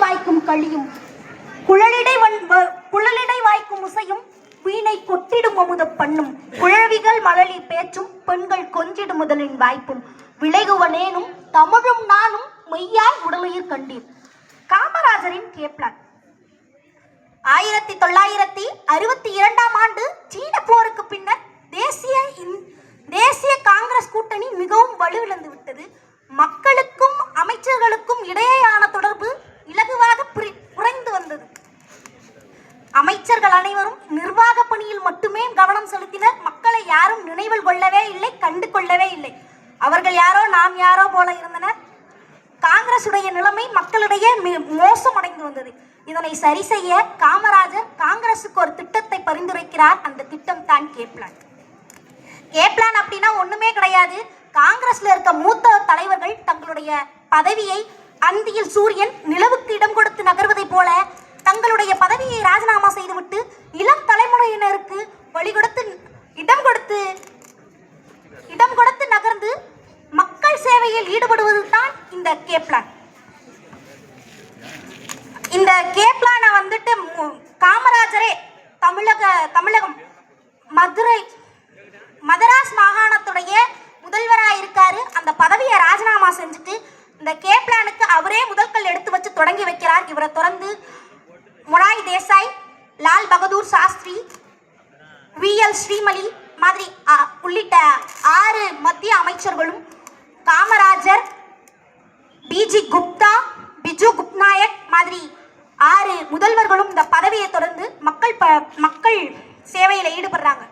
வாய்க்கும் களியும் குழலிடை வாய்க்கும் முசையும் வீணை கொட்டிடும் அமுத பண்ணும் குழவிகள் மழலி பேச்சும் பெண்கள் கொஞ்சிடும் முதலின் வாய்ப்பும் விளைகுவனேனும் தமிழும் நானும் மெய்யாய் உடலுயிர் கண்டீர். காமராஜரின் கேப்லான். 1962ஆம் ஆண்டு சீன போருக்கு பின்னர் தேசிய காங்கிரஸ் கூட்டணி மிகவும் வலுவிழந்து விட்டது. மக்களுக்கும் அமைச்சர்களுக்கும் இடையேயான தொடர்பு இலகுவாக குறைந்து வந்தது. அமைச்சர்கள் அனைவரும் நிர்வாக பணியில் மட்டுமே கவனம் செலுத்தினர். மக்களை யாரும் நினைவில் கொள்ளவே இல்லை, கண்டு கொள்ளவே இல்லை. அவர்கள் யாரோ நாம் யாரோ போல இருந்தனர். காங்கிரசுடைய நிலைமை மக்களிடையே மோசமடைந்து வந்தது. இதனை சரி செய்ய காமராஜர் காங்கிரசுக்கு ஒரு திட்டத்தை பரிந்துரைக்கிறார். அந்த திட்டம் தான் கேப்லான். கேப்லான் அப்படின்னா ஒண்ணுமே கிடையாது. காங்கிரஸ்ல இருக்க மூத்த தலைவர்கள் தங்களுடைய பதவியை அந்தியில் சூரியன் நிலவுக்கு இடம் கொடுத்து நகர்வதை போல தங்களுடைய பதவியை ராஜினாமா செய்துவிட்டு இளம் தலைமுறையினருக்கு இடம் கொடுத்து நகர்ந்து மக்கள் சேவையில் ஈடுபடுவது தான் இந்த கேப்லான். இந்த கேப்லானை வந்துட்டு காமராஜரே தமிழகம் மதராஸ் மாகாணத்துடைய முதல்வராக இருக்காரு. அந்த பதவியை ராஜினாமா செஞ்சுட்டு இந்த கேப்லானுக்கு அவரே முதல்கல் எடுத்து வச்சு தொடங்கி வைக்கிறார். இவரை தொடர்ந்து மொராய் தேசாய், லால் பகதூர் சாஸ்திரி, விஎல் ஸ்ரீமலி மாதிரி உள்ளிட்ட 6 மத்திய அமைச்சர்களும் காமராஜர், பிஜி குப்தா, பிஜு குப்நாயக் மாதிரி 6 முதல்வர்களும் இந்த பதவியை தொடர்ந்து மக்கள் சேவையில ஈடுபடுறாங்க.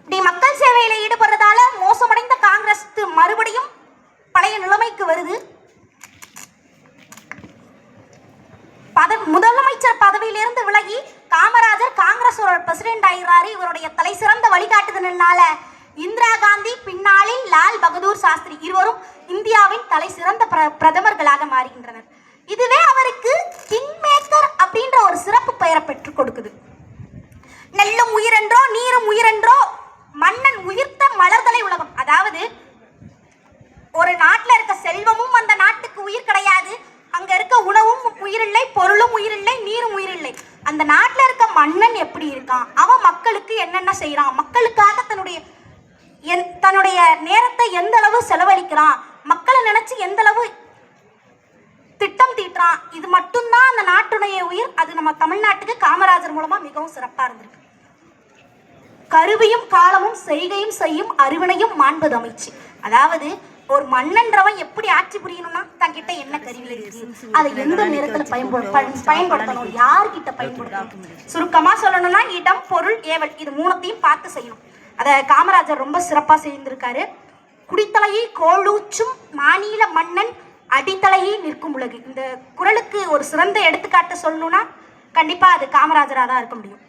இப்படி மக்கள் சேவையில ஈடுபடுறதால மோசமடைந்த காங்கிரஸ் மறுபடியும் பழைய நிலைமைக்கு வருது. முதலமைச்சர் பதவியிலிருந்து விலகி காமராஜர் காங்கிரஸோட பிரசிடென்ட் ஆகிறாரு. இவருடைய தலை சிறந்த வழிகாட்டுதலினால இந்திரா காந்தி, பின்னாளில் லால் பகதூர் சாஸ்திரி இருவரும் இந்தியாவின் தலை சிறந்த பிரதமர்களாக மாறுகின்றனர். இதுவே அவருக்கு கிங் மேக்கர் அப்படின்ற ஒரு சிறப்பு பெயரை பெற்றுக் கொடுக்குது. நெல்லும் உயிரென்றோ நீரும் உயிரென்றோ மன்னன் உயிர்த்த மலர்தலை உலகம். அதாவது ஒரு நாட்டில் இருக்க செல்வமும் அந்த நாட்டுக்கு உயிர் கிடையாது. அங்க இருக்க உணவும் உயிரில்லை, பொருளும் உயிரில்லை, நீரும் உயிரில்லை. அந்த நாட்டில் இருக்க மன்னன் எப்படி இருக்கான், அவன் மக்களுக்கு என்னென்ன செய்யறான், மக்களுக்காக தன்னுடைய நேரத்தை எந்த அளவு செலவழிக்கிறான், மக்களை நினைச்சு எந்த அளவு திட்டம் தீட்டுறான், இது மட்டும்தான் அந்த நாட்டுடைய உயிர். அது நம்ம தமிழ்நாட்டுக்கு காமராஜர் மூலமா மிகவும் சிறப்பா இருந்திருக்கு. கருவியும் காலமும் செய்கையும் செய்யும் அறிவினையும் மாண்பது அமைச்சு. அதாவது ஒரு மன்னன்றவன் எப்படி ஆட்சி புரியணும்னா தன்கிட்ட என்ன கருவி இருக்கு, அதை எந்த நேரத்துல பயன்படுத்தணும், யார்கிட்ட பயன்படுத்தணும். சுருக்கமா சொல்லணும்னா இடம், பொருள், ஏவல் இது 3த்தையும் பார்த்து செய்யணும். அதை காமராஜர் ரொம்ப சிறப்பா செய்திருக்காரு. குடித்தலையை கோளூச்சும் மாநில மன்னன் அடித்தலையை நிற்கும் உலகு. இந்த குறளுக்கு ஒரு சிறந்த எடுத்துக்காட்டு சொல்லணும்னா கண்டிப்பா அது காமராஜரா தான் இருக்க முடியும்.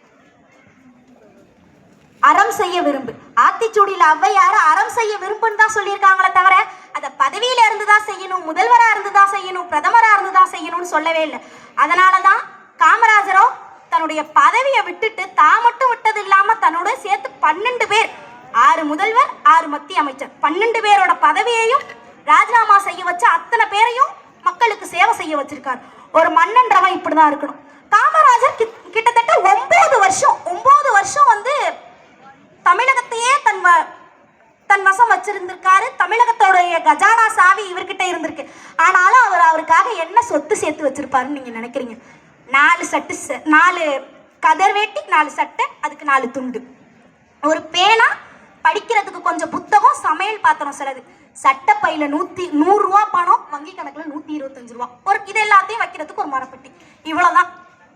அறம் செய்ய விரும்பு. ஆத்திச்சூடியில ஔவையார் அறம் செய்ய விரும்புன்னு தான் சொல்லியிருக்காங்களே தவிர அதை பதவியில இருந்துதான் செய்யணும், முதல்வரா இருந்துதான் செய்யணும், பிரதமரா இருந்துதான் செய்யணும்னு சொல்லவே இல்லை. அதனாலதான் காமராஜரோ தன்னுடைய பதவியை விட்டுட்டு தான் மட்டும் விட்டது இல்லாம தன்னோட சேர்த்து 12 பேர், 6 முதல்வர், 6 மத்திய அமைச்சர், 12 பேரோட பதவியையும் ராஜினாமா செய்ய வச்சு அத்தனை பேரையும் மக்களுக்கு சேவை செய்ய வச்சிருக்காரு. ஒரு மன்னன்றவன் இப்படிதான் இருக்கணும். காமராஜர் கிட்டத்தட்ட 9 வருஷம் வந்து தமிழகத்தையே தன் வசம் வச்சிருந்திருக்காரு. தமிழகத்தோடைய கஜானா சாவி இவர்கிட்ட இருந்திருக்கு. ஆனாலும் அவருக்காக என்ன சொத்து சேர்த்து வச்சிருப்பாருன்னு நீங்க நினைக்கிறீங்க? 4 கதர் வேட்டி, 4 சட்டை, அதுக்கு 4 துண்டு, ஒரு பேனா, படிக்கிறதுக்கு கொஞ்சம் புத்தகம், சமையல் பாத்திரம் சிலது, சட்டப்பையில 100 ரூபா பணம், வங்கி கணக்குல 125 ரூபா, இது எல்லாத்தையும் வைக்கிறதுக்கு ஒரு மரப்பெட்டி. இவ்வளவுதான்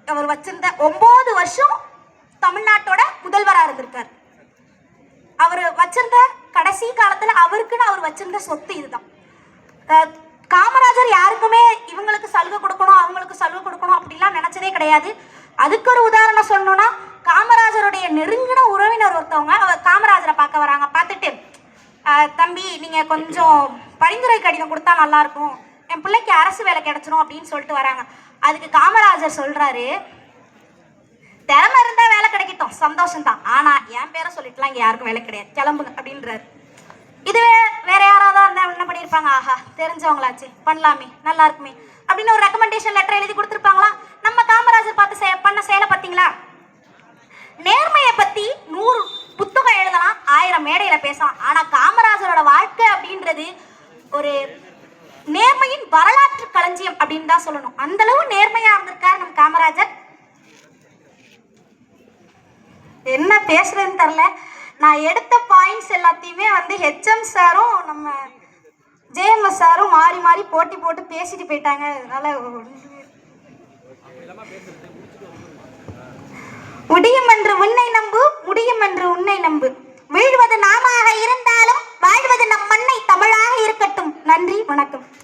அவர் வச்சிருந்த 9 வருஷம் தமிழ்நாட்டோட முதல்வரா இருந்திருக்காரு. அவர் வச்சிருந்த கடைசி காலத்துல அவருக்குன்னு அவர் வச்சிருந்த சொத்து இதுதான். காமராஜர் யாருக்குமே இவங்களுக்கு சலுகை கொடுக்கணும், அவங்களுக்கு சலுகை கொடுக்கணும் அப்படிலாம் நினைச்சதே கிடையாது. அதுக்கு ஒரு உதாரணம் சொல்லணும்னா காமராஜருடைய நெருங்கின உறவினர் ஒருத்தவங்க அவர் காமராஜரை பார்க்க வராங்க. பார்த்துட்டு தம்பி நீங்க கொஞ்சம் பரிந்துரை கடிதம் கொடுத்தா நல்லா இருக்கும், என் பிள்ளைக்கு அரசு வேலை கிடைச்சிடும் அப்படின்னு சொல்லிட்டு வராங்க. அதுக்கு காமராஜர் சொல்றாரு, திறமை இருந்தா வேலை கிடைக்கட்டும், சந்தோஷம் தான், ஆனா என் பேரை சொல்லிட்டுலாம் இங்க யாருக்கும் வேலை கிடையாது, கிளம்புங்க அப்படின்றாரு. இதுவே வேற யாராவது இருந்தா என்ன பண்ணியிருப்பாங்க, ஆஹா தெரிஞ்சவங்களாச்சு பண்ணலாமே நல்லா இருக்குமே அப்படின்னு ஒரு ரெக்கமெண்டேஷன் லெட்டர் எழுதி கொடுத்துருப்பாங்களா? நம்ம காமராஜர் பார்த்து பண்ண செயலை பார்த்தீங்களா? நேர்மையை பத்தி 100 புத்தகம் எழுதலாம், 1000 மேடையில பேசலாம். ஆனா காமராஜரோட வாழ்க்கை அப்படின்றது ஒரு நேர்மையின் வரலாற்று களஞ்சியம் அப்படின்னு தான் சொல்லணும். அந்த அளவு நேர்மையா இருந்திருக்காரு நம்ம காமராஜர். என்ன பேசுறதுன்னு தெரியல. நான் எடுத்த பாயிண்ட்ஸ் எல்லாத்தையுமே வந்து ஹெச்எம் சாரும் நம்ம ஜேஎம்எஸ் சாரும் மாறி மாறி போட்டி போட்டு பேசிட்டு போயிட்டாங்க. அதனால முடியும் என்று உன்னை நம்பு, முடியும் என்று உன்னை நம்பு.